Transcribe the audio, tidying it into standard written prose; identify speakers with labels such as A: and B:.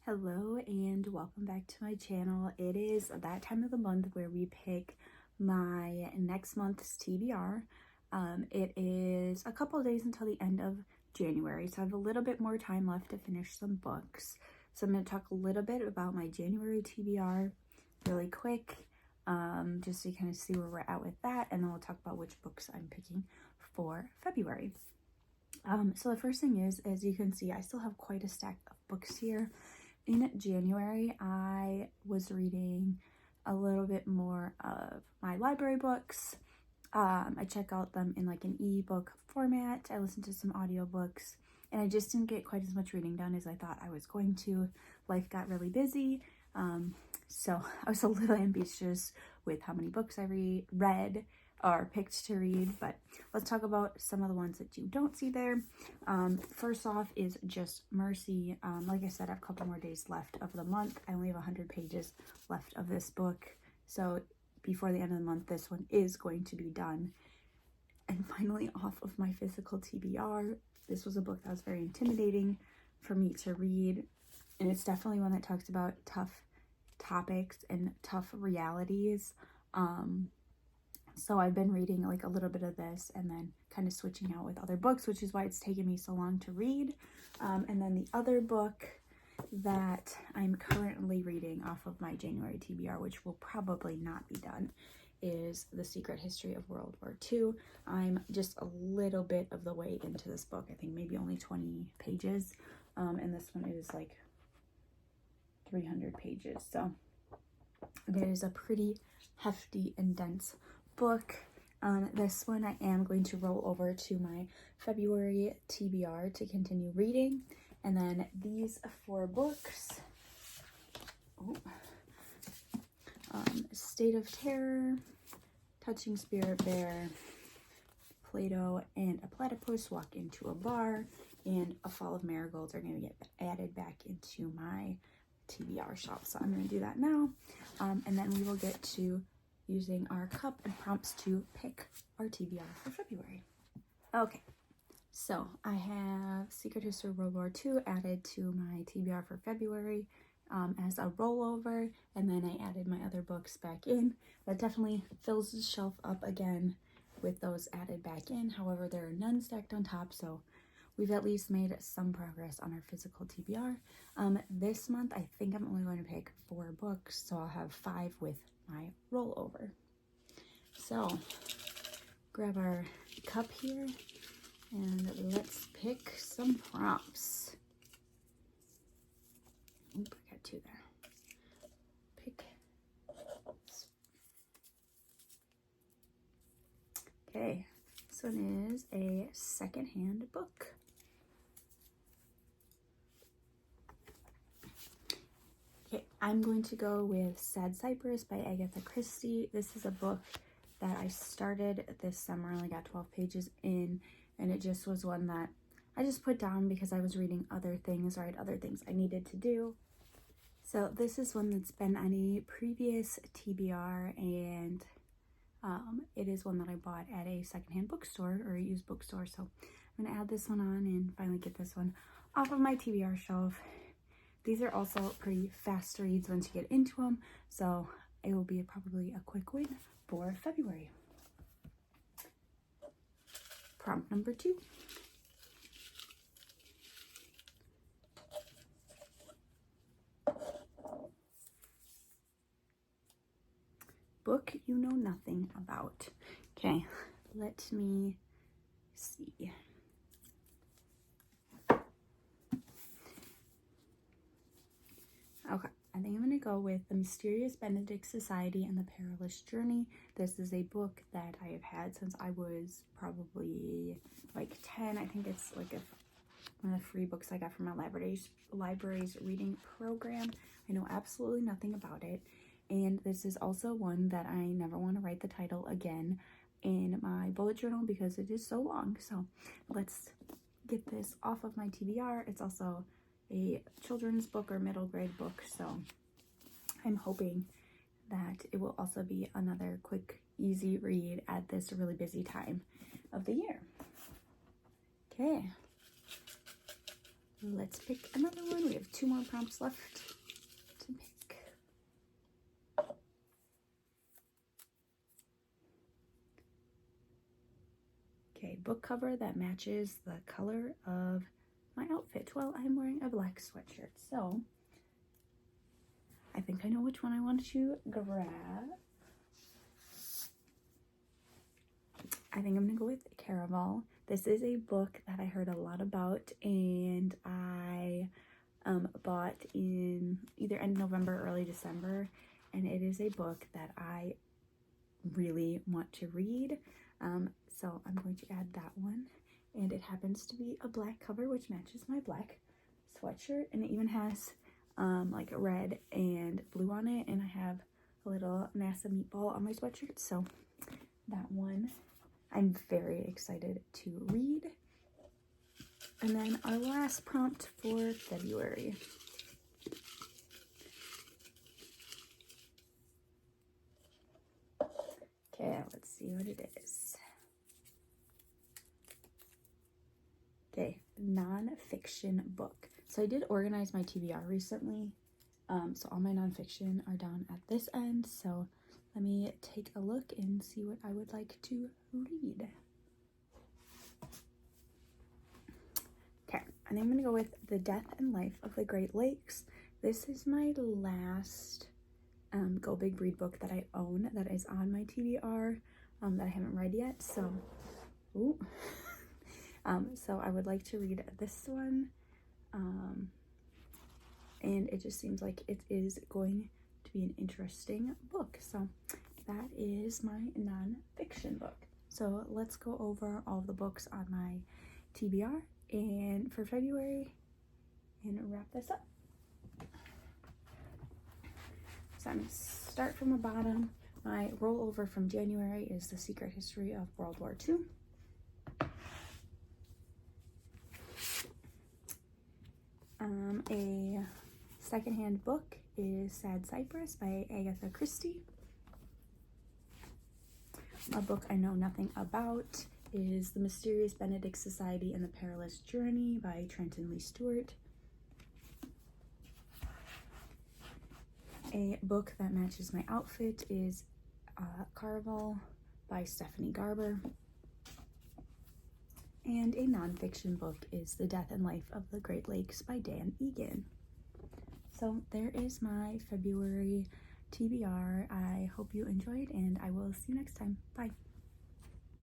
A: Hello and welcome back to my channel. It is that time of the month where we pick my next month's TBR. It is a couple of days until the end of January, so I have a little bit more time left to finish some books. So I'm going to talk a little bit about my January TBR really quick, just so you kind of see where we're at with that, and then we'll talk about which books I'm picking for February. So the first thing is, as you can see, I still have quite a stack of books here. In January, I was reading a little bit more of my library books. I check out them in like an ebook format. I listened to some audiobooks, and I just didn't get quite as much reading done as I thought I was going to. Life got really busy, so I was a little ambitious with how many books I read or picked to read, but let's talk about some of the ones that you don't see there. First off is Just Mercy. Like I said, I have a couple more days left of the month. I only have 100 pages left of this book, so before the end of the month, this one is going to be done. And finally, off of my physical TBR, this was a book that was very intimidating for me to read, and it's definitely one that talks about tough topics and tough realities. So I've been reading like a little bit of this and then kind of switching out with other books, which is why it's taken me so long to read. And then the other book that I'm currently reading off of my January TBR, which will probably not be done, is The Secret History of World War II. I'm just a little bit of the way into this book. I think maybe only 20 pages. And this one is like 300 pages. So it is a pretty hefty and dense book. This one I am going to roll over to my February TBR to continue reading. And then these 4 books, State of Terror, Touching Spirit Bear, Plato and a Platypus Walk into a Bar, and A Fall of Marigolds are going to get added back into my TBR shelf. So I'm going to do that now. And then we will get to using our cup and prompts to pick our TBR for February. Okay, so I have Secret History of World War II added to my TBR for February as a rollover, and then I added my other books back in. That definitely fills the shelf up again with those added back in. However, there are none stacked on top, so we've at least made some progress on our physical TBR. This month, I think I'm only going to pick 4 books, so I'll have 5 with my rollover. So grab our cup here and let's pick some prompts. Oop, I got 2 there. Pick. Okay, this one is a secondhand book. Okay, I'm going to go with Sad Cypress by Agatha Christie. This is a book that I started this summer. I only got 12 pages in, and it just was one that I just put down because I was reading other things, or I had other things I needed to do. So this is one that's been on a previous TBR, and it is one that I bought at a secondhand bookstore or a used bookstore. So I'm going to add this one on and finally get this one off of my TBR shelf. These are also pretty fast reads once you get into them, so it will be probably a quick win for February. Prompt number 2. Book you know nothing about. Okay, let me see. Okay, I think I'm going to go with The Mysterious Benedict Society and the Perilous Journey. This is a book that I have had since I was probably like 10. I think it's like one of the free books I got from my library's reading program. I know absolutely nothing about it. And this is also one that I never want to write the title again in my bullet journal because it is so long. So let's get this off of my TBR. It's also a children's book or middle grade book, so I'm hoping that it will also be another quick, easy read at this really busy time of the year. Okay, let's pick another one. We have 2 more prompts left to pick. Okay, book cover that matches the color of my outfit. Well, I'm wearing a black sweatshirt, so I think I know which one I want to grab. I think I'm gonna go with Caraval. This is a book that I heard a lot about, and I bought in either end of November or early December, and it is a book that I really want to read. So I'm going to add that one, and it happens to be a black cover, which matches my black sweatshirt, and it even has like red and blue on it, and I have a little NASA meatball on my sweatshirt, so that one I'm very excited to read. And then our last prompt for February. Okay, let's see what it is. Okay, nonfiction book. So I did organize my TBR recently. So all my nonfiction are down at this end. So let me take a look and see what I would like to read. Okay, I think I'm gonna go with The Death and Life of the Great Lakes. This is my last Go Big Breed book that I own that is on my TBR that I haven't read yet. So, so I would like to read this one. And it just seems like it is going to be an interesting book. So that is my nonfiction book. So let's go over all the books on my TBR and for February and wrap this up. So I'm going to start from the bottom. My rollover from January is The Secret History of World War II. A secondhand book is Sad Cypress by Agatha Christie. A book I know nothing about is The Mysterious Benedict Society and the Perilous Journey by Trenton Lee Stewart. A book that matches my outfit is Caraval by Stephanie Garber. And a nonfiction book is The Death and Life of the Great Lakes by Dan Egan. So there is my February TBR. I hope you enjoyed, and I will see you next time. Bye.